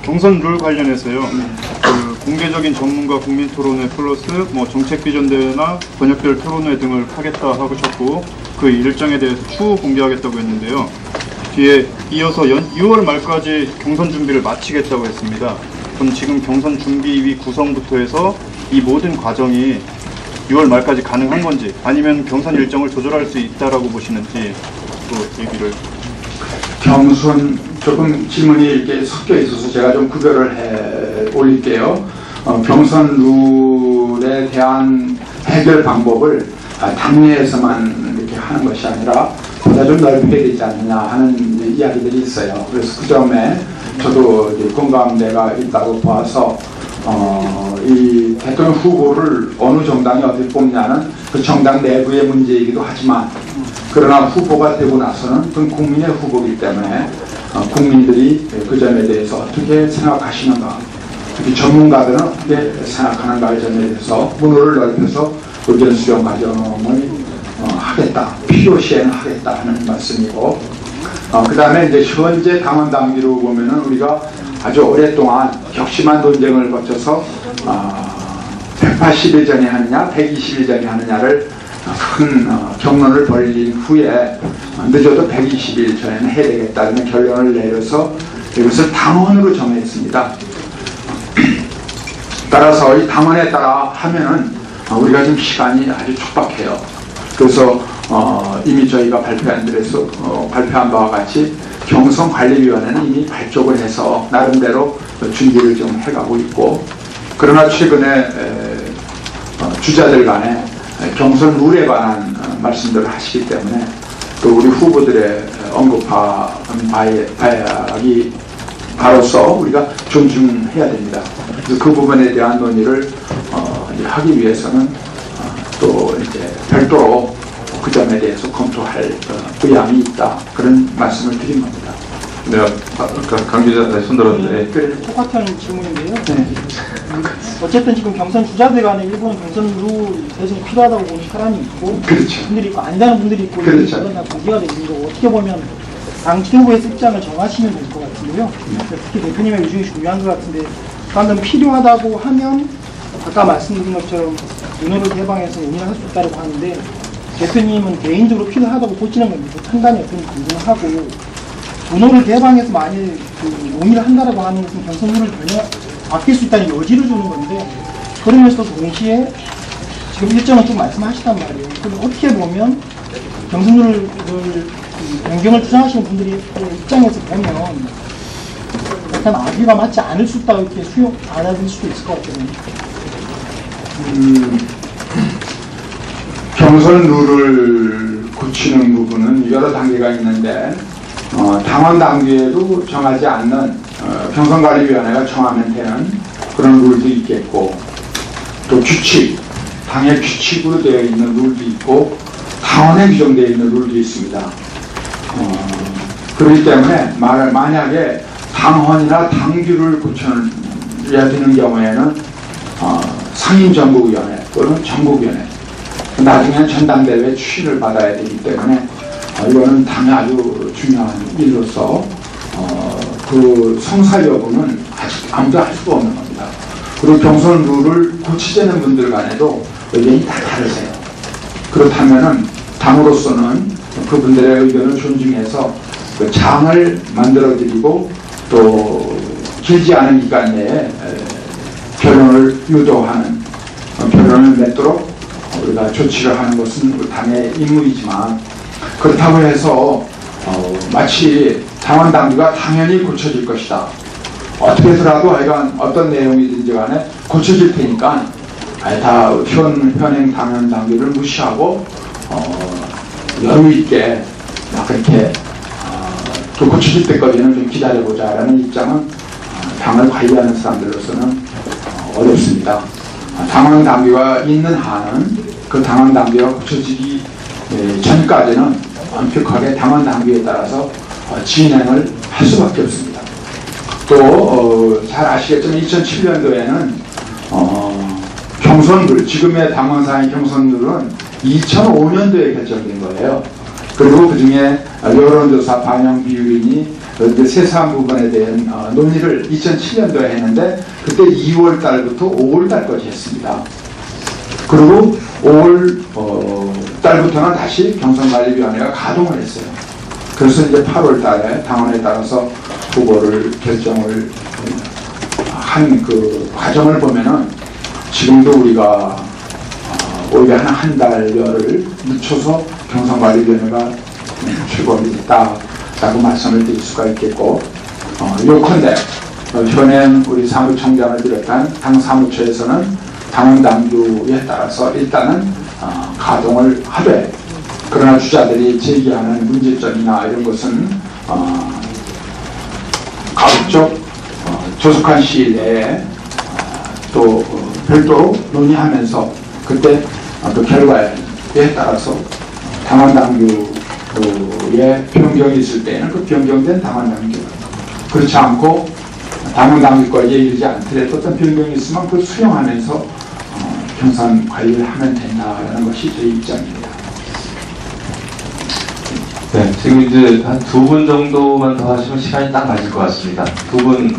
경선 룰 관련해서요. 그 공개적인 전문가 국민 토론회 플러스 뭐 정책 비전 대회나 번역별 토론회 등을 하겠다 하고 셨고 그 일정에 대해서 추후 공개하겠다고 했는데요. 뒤에 이어서 6월 말까지 경선 준비를 마치겠다고 했습니다. 그럼 지금 경선 준비위 구성부터 해서 이 모든 과정이 6월 말까지 가능한 건지 아니면 경선 일정을 조절할 수 있다라고 보시는지 또 얘기를. 경선 조금 질문이 이렇게 섞여 있어서 제가 좀 구별을 해 올릴게요. 경선 룰에 대한 해결 방법을 당내에서만 이렇게 하는 것이 아니라 보다 좀 넓혀야 되지 않느냐 하는 이야기들이 있어요. 그래서 그 점에 저도 공감대가 있다고 봐서 이 대통령 후보를 어느 정당이 어떻게 뽑냐는 그 정당 내부의 문제이기도 하지만 그러나 후보가 되고 나서는 그건 국민의 후보이기 때문에 국민들이 그 점에 대해서 어떻게 생각하시는가, 특히 전문가들은 어떻게 생각하는가의 점에 대해서 문호를 넓혀서 의견 수렴 과정을 하겠다, 필요시에는 하겠다 하는 말씀이고, 그 다음에 이제 현재 당원 당규로 보면은 우리가 아주 오랫동안 격심한 논쟁을 거쳐서 180일 전에 하느냐 120일 전에 하느냐를 큰 경론을 벌인 후에 늦어도 120일 전에는 해야 되겠다는 결론을 내려서 이것을 당원으로 정했습니다. 따라서 이 당원에 따라 하면은 우리가 지금 시간이 아주 촉박해요. 그래서 이미 저희가 발표한 바와 같이 경선관리위원회는 이미 발족을 해서 나름대로 준비를 좀 해가고 있고, 그러나 최근에 주자들 간에 경선 룰에 관한 말씀들을 하시기 때문에 또 우리 후보들의 언급한 바이 바로서 우리가 존중해야 됩니다. 그래서 그 부분에 대한 논의를 하기 위해서는 또 이제 별도로 그 점에 대해서 검토할 의향이 있다, 그런 말씀을 드린 겁니다. 네, 강 기자 다시 손들었는데. 그래, 똑같은 질문인데요. 네. 어쨌든 지금 경선 주자들 간에 일본 경선 룰 개정이 필요하다고 보는 사람이 있고, 그렇죠. 분들이 있고 아니라는 분들이 있고, 그렇죠. 그런 다 공개가 되는 거고, 어떻게 보면 당 지도부에서 입장을 정하시면 될 것 같은데요. 특히 대표님의 의중이 중요한 것 같은데, 방금 필요하다고 하면 아까 말씀드린 것처럼 문호를 개방해서 논의를 할 수 있다고 하는데, 대표님은 개인적으로 필요하다고 보시는 건지 그 판단이 어떤지 궁금하고, 문호를 개방해서 만일 그 논의를 한다라고 하는 것은 경선 룰을 전혀 바뀔 수 있다는 여지를 주는 건데, 그러면서도 동시에 지금 일정은 좀 말씀하시단 말이에요. 그럼 어떻게 보면 경선 룰을 변경을 주장하시는 분들이 입장에서 보면 약간 악의가 맞지 않을 수 있다고 이렇게 수용 안 하실 수도 있을 것 같거든요. 경선 룰을 고치는 부분은 여러 단계가 있는데, 당원 당규에도 정하지 않는 경선관리위원회가 정하면 되는 그런 룰도 있겠고, 또 규칙, 당의 규칙으로 되어 있는 룰도 있고, 당원에 규정되어 있는 룰도 있습니다. 그렇기 때문에 만약에 당헌이나 당규를 고쳐야 되는 경우에는 상임정부위원회 또는 정부위원회, 나중에는 전당대회 추진을 받아야 되기 때문에 이거는 당의 아주 중요한 일로서 그 성사 여부는 아직 아무도 알 수가 없는 겁니다. 그리고 경선 룰을 고치자는 분들 간에도 의견이 다 다르세요. 그렇다면은 당으로서는 그분들의 의견을 존중해서 그 장을 만들어드리고 또 길지 않은 기간 내에 결론을 유도하는, 결론을 맺도록 우리가 조치를 하는 것은 우리 당의 임무이지만, 그렇다고 해서 마치 당원 당규가 당연히 고쳐질 것이다, 어떻게 해서라도 하여간 어떤 내용이든지 간에 고쳐질 테니까 다 현행 당원 당규를 무시하고 여유 있게 그렇게 또 고쳐질 때까지는 좀 기다려보자라는 입장은 당을 관리하는 사람들로서는 어렵습니다. 당원 당규가 있는 한은 그 당원 당규가 고쳐지기 전까지는 엄격하게 당원 당규에 따라서 진행을 할 수밖에 없습니다. 또 잘 아시겠지만 2007년도에는 경선룰, 지금의 당원상의 경선룰은 2005년도에 결정된 거예요. 그리고 그 중에 여론조사 반영 비율이 이제 세세한 부분에 대한 논의를 2007년도에 했는데 그때 2월 달부터 5월 달까지 했습니다. 그리고 5월 달부터는 다시 경선관리위원회가 가동을 했어요. 그래서 이제 8월 달에 당원에 따라서 후보를 결정을 한 그 과정을 보면은 지금도 우리가 오히려 한 달여를 늦춰서 경선관리위원회가 출범이 됐다라고 말씀을 드릴 수가 있겠고, 요컨대 현행 우리 사무총장을 비롯한 당 사무처에서는 당원 당규에 따라서 일단은 가동을 하되, 그러나 주자들이 제기하는 문제점이나 이런 것은 가급적 조속한 시일 내에 또 별도로 논의하면서 그때 그 결과에 따라서 당원 당규에 변경이 있을 때에는 그 변경된 당원 당규, 그렇지 않고 당원 당규까지 이르지 않더라도 어떤 변경이 있으면 그걸 수용하면서 경선 관리를 하면 된다라는 것이 저희 입장입니다. 네, 지금 이제 한 2분 정도만 더 하시면 시간이 딱 맞을 것 같습니다. 2분